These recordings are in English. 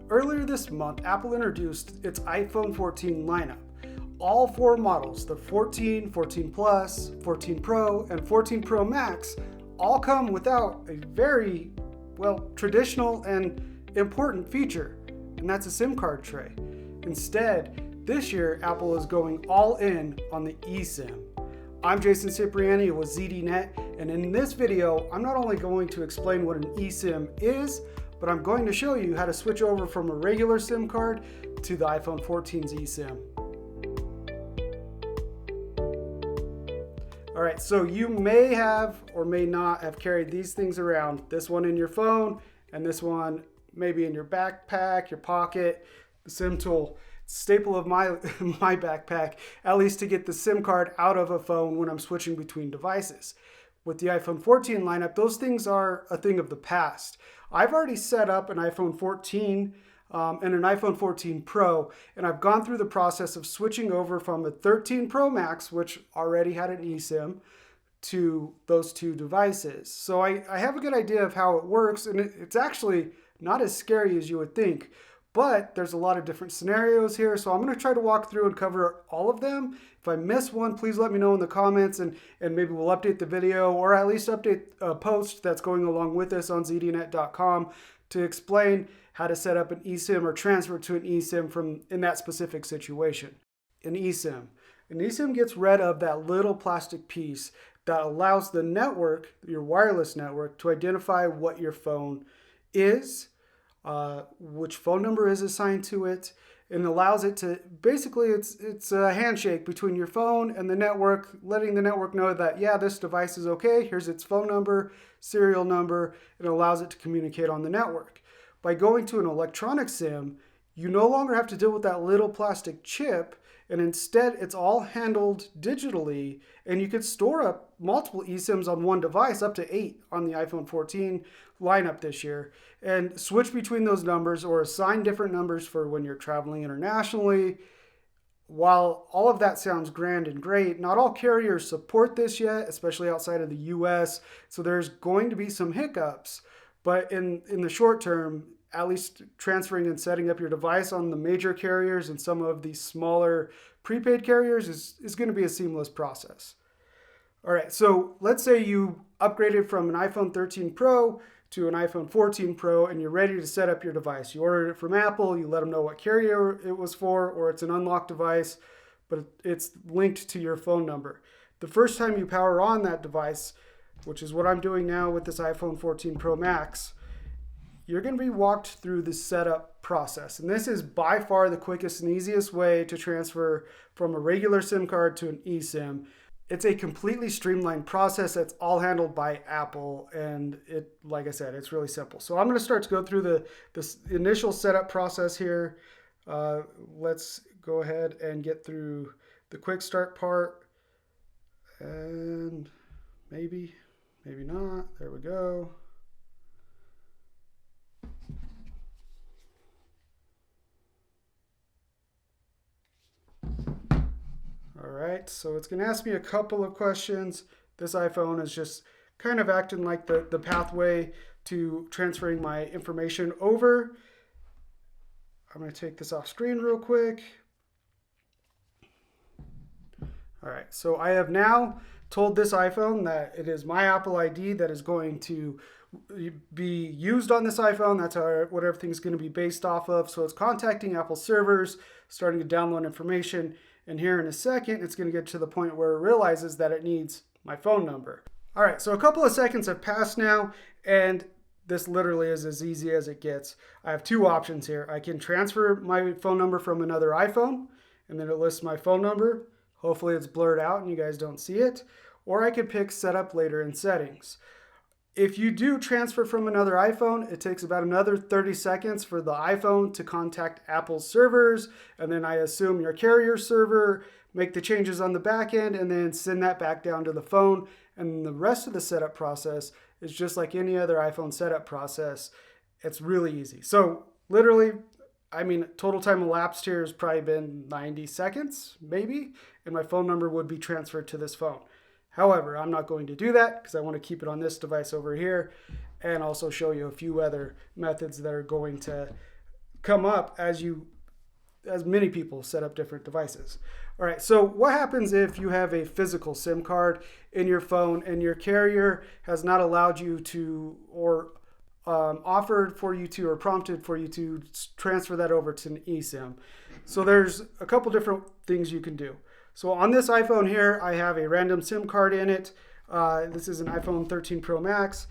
Earlier this month, Apple introduced its iPhone 14 lineup. All four models, the 14, 14 Plus, 14 Pro, and 14 Pro Max, all come without a very, traditional and important feature, and that's a SIM card tray. Instead, this year, Apple is going all in on the eSIM. I'm Jason Cipriani with ZDNet, and in this video, I'm not only going to explain what an eSIM is, but I'm going to show you how to switch over from a regular SIM card to the iPhone 14's eSIM. All right, so you may have or may not have carried these things around. This one in your phone, and this one maybe in your backpack, your pocket, the SIM tool. Staple of my backpack, at least to get the SIM card out of a phone when I'm switching between devices. With the iPhone 14 lineup, those things are a thing of the past. I've already set up an iPhone 14 and an iPhone 14 Pro, and I've gone through the process of switching over from a 13 Pro Max, which already had an eSIM, to those two devices. So I have a good idea of how it works, and it's actually not as scary as you would think. But there's a lot of different scenarios here, so I'm going to try to walk through and cover all of them. If I miss one, please let me know in the comments, and maybe we'll update the video, or at least update a post that's going along with this on zdnet.com to explain how to set up an eSIM or transfer to an eSIM from in that specific situation. An eSIM gets rid of that little plastic piece that allows the network, your wireless network, to identify what your phone is, which phone number is assigned to it, and allows it to, basically it's a handshake between your phone and the network, letting the network know that, yeah, this device is okay, here's its phone number, serial number, and allows it to communicate on the network. By going to an electronic SIM, you no longer have to deal with that little plastic chip, and instead it's all handled digitally, and you could store up multiple eSIMs on one device, up to 8 on the iPhone 14 lineup this year, and switch between those numbers or assign different numbers for when you're traveling internationally. While all of that sounds grand and great, not all carriers support this yet, especially outside of the US, so there's going to be some hiccups. But in the short term, at least transferring and setting up your device on the major carriers and some of the smaller prepaid carriers is going to be a seamless process. All right, so let's say you upgraded from an iPhone 13 Pro to an iPhone 14 Pro and you're ready to set up your device. You ordered it from Apple, you let them know what carrier it was for, or it's an unlocked device, but it's linked to your phone number. The first time you power on that device, which is what I'm doing now with this iPhone 14 Pro Max, you're going to be walked through the setup process. And this is by far the quickest and easiest way to transfer from a regular SIM card to an eSIM. It's a completely streamlined process that's all handled by Apple. And like I said, it's really simple. So I'm going to start to go through this initial setup process here. Let's go ahead and get through the quick start part. And maybe not. There we go. All right, so it's going to ask me a couple of questions. This iPhone is just kind of acting like the pathway to transferring my information over. I'm going to take this off screen real quick. All right, so I have now told this iPhone that it is my Apple ID that is going to be used on this iPhone. That's what everything's going to be based off of. So it's contacting Apple servers, starting to download information. And here in a second, it's going to get to the point where it realizes that it needs my phone number. All right, so a couple of seconds have passed now, and this literally is as easy as it gets. I have two options here. I can transfer my phone number from another iPhone, and then it lists my phone number. Hopefully it's blurred out and you guys don't see it. Or I could pick Setup Later in Settings. If you do transfer from another iPhone, it takes about another 30 seconds for the iPhone to contact Apple's servers, and then I assume your carrier server, make the changes on the back end, and then send that back down to the phone. And the rest of the setup process is just like any other iPhone setup process. It's really easy. So literally, total time elapsed here has probably been 90 seconds, maybe, and my phone number would be transferred to this phone. However, I'm not going to do that because I want to keep it on this device over here and also show you a few other methods that are going to come up as many people set up different devices. All right, so what happens if you have a physical SIM card in your phone and your carrier has not allowed you to, or offered for you to, or prompted for you to transfer that over to an eSIM? So there's a couple different things you can do. So on this iPhone here, I have a random SIM card in it. This is an iPhone 13 Pro Max.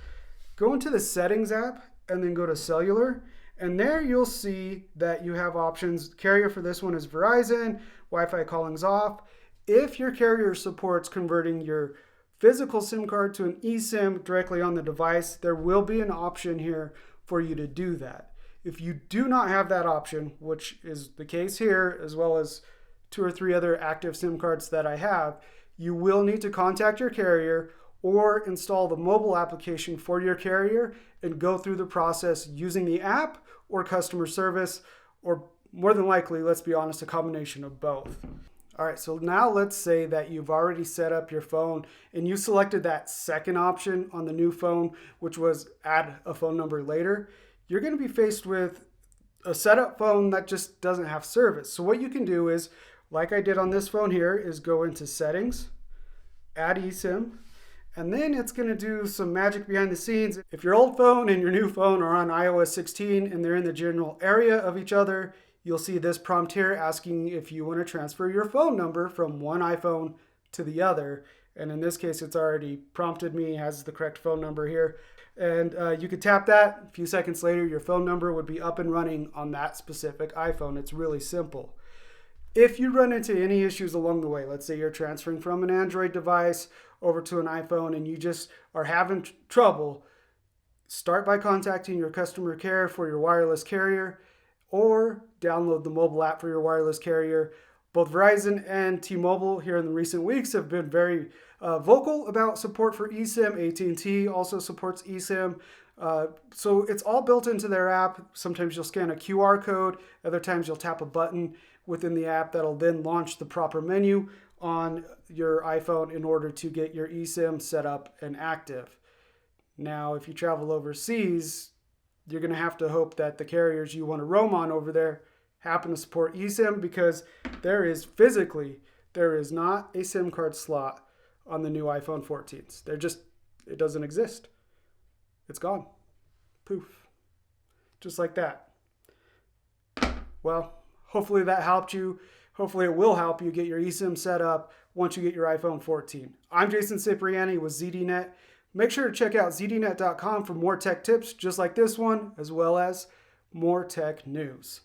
Go into the Settings app and then go to Cellular. And there you'll see that you have options. Carrier for this one is Verizon, Wi-Fi calling's off. If your carrier supports converting your physical SIM card to an eSIM directly on the device, there will be an option here for you to do that. If you do not have that option, which is the case here, as well as 2 or 3 other active SIM cards that I have, you will need to contact your carrier or install the mobile application for your carrier and go through the process using the app or customer service, or more than likely, let's be honest, a combination of both. All right, so now let's say that you've already set up your phone and you selected that second option on the new phone, which was add a phone number later. You're going to be faced with a setup phone that just doesn't have service. So what you can do is, like I did on this phone here, is go into Settings, add eSIM, and then it's going to do some magic behind the scenes. If your old phone and your new phone are on iOS 16 and they're in the general area of each other, you'll see this prompt here asking if you want to transfer your phone number from one iPhone to the other. And in this case, it's already prompted me, has the correct phone number here. And you could tap that. A few seconds later, your phone number would be up and running on that specific iPhone. It's really simple. If you run into any issues along the way, let's say you're transferring from an Android device over to an iPhone and you just are having trouble, start by contacting your customer care for your wireless carrier or download the mobile app for your wireless carrier. Both Verizon and T-Mobile here in the recent weeks have been very vocal about support for eSIM. AT&T also supports eSIM. So it's all built into their app. Sometimes you'll scan a QR code. Other times you'll tap a button within the app that'll then launch the proper menu on your iPhone in order to get your eSIM set up and active. Now, if you travel overseas, you're going to have to hope that the carriers you want to roam on over there happen to support eSIM, because there is not a SIM card slot on the new iPhone 14s. It doesn't exist. It's gone. Poof. Just like that. Well, hopefully that helped you. Hopefully it will help you get your eSIM set up once you get your iPhone 14. I'm Jason Cipriani with ZDNet. Make sure to check out zdnet.com for more tech tips just like this one, as well as more tech news.